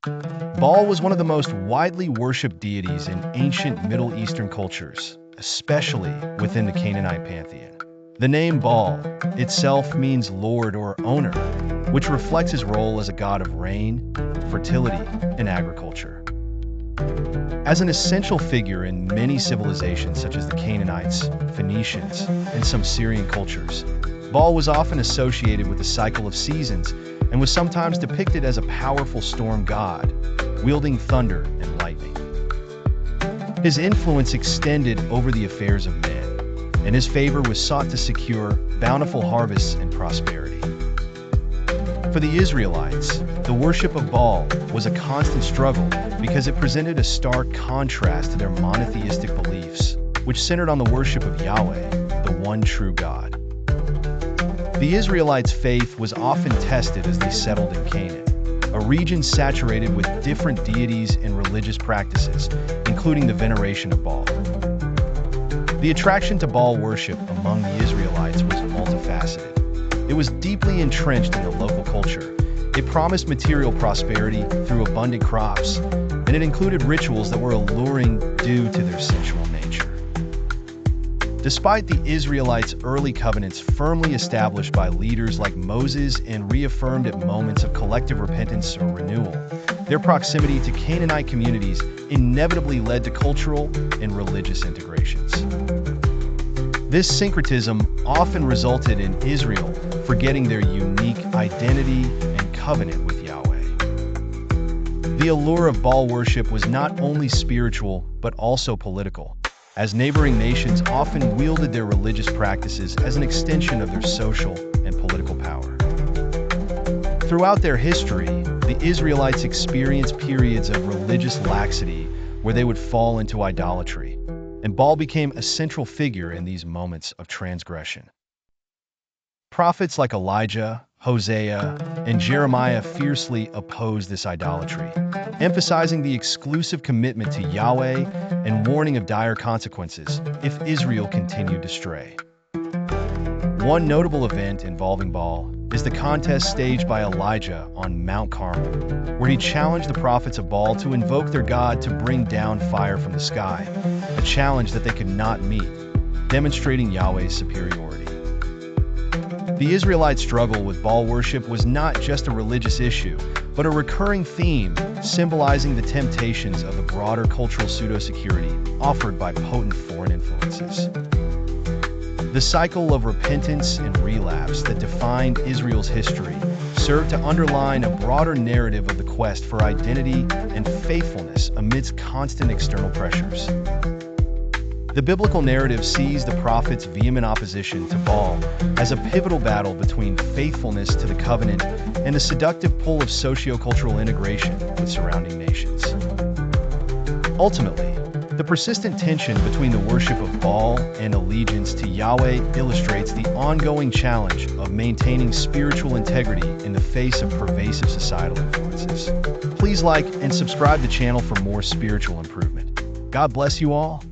Baal was one of the most widely worshipped deities in ancient Middle Eastern cultures, especially within the Canaanite pantheon. The name Baal itself means lord or owner, which reflects his role as a god of rain, fertility, and agriculture. As an essential figure in many civilizations such as the Canaanites, Phoenicians, and some Syrian cultures, Baal was often associated with the cycle of seasons and was sometimes depicted as a powerful storm god, wielding thunder and lightning. His influence extended over the affairs of men, and his favor was sought to secure bountiful harvests and prosperity. For the Israelites, the worship of Baal was a constant struggle because it presented a stark contrast to their monotheistic beliefs, which centered on the worship of Yahweh, the one true God. The Israelites' faith was often tested as they settled in Canaan, a region saturated with different deities and religious practices, including the veneration of Baal. The attraction to Baal worship among the Israelites was multifaceted. It was deeply entrenched in the local culture. It promised material prosperity through abundant crops, and it included rituals that were alluring due to their sensual nature. Despite the Israelites' early covenants firmly established by leaders like Moses and reaffirmed at moments of collective repentance or renewal, their proximity to Canaanite communities inevitably led to cultural and religious integrations. This syncretism often resulted in Israel forgetting their unique identity and covenant with Yahweh. The allure of Baal worship was not only spiritual but also political, as neighboring nations often wielded their religious practices as an extension of their social and political power. Throughout their history, the Israelites experienced periods of religious laxity where they would fall into idolatry, and Baal became a central figure in these moments of transgression. Prophets like Elijah, Hosea, and Jeremiah fiercely opposed this idolatry, emphasizing the exclusive commitment to Yahweh and warning of dire consequences if Israel continued to stray. One notable event involving Baal is the contest staged by Elijah on Mount Carmel, where he challenged the prophets of Baal to invoke their god to bring down fire from the sky, a challenge that they could not meet, demonstrating Yahweh's superiority. The Israelites' struggle with Baal worship was not just a religious issue, but a recurring theme symbolizing the temptations of the broader cultural pseudo-security offered by potent foreign influences. The cycle of repentance and relapse that defined Israel's history served to underline a broader narrative of the quest for identity and faithfulness amidst constant external pressures. The biblical narrative sees the prophet's vehement opposition to Baal as a pivotal battle between faithfulness to the covenant and the seductive pull of socio-cultural integration with surrounding nations. Ultimately, the persistent tension between the worship of Baal and allegiance to Yahweh illustrates the ongoing challenge of maintaining spiritual integrity in the face of pervasive societal influences. Please like and subscribe to the channel for more spiritual improvement. God bless you all.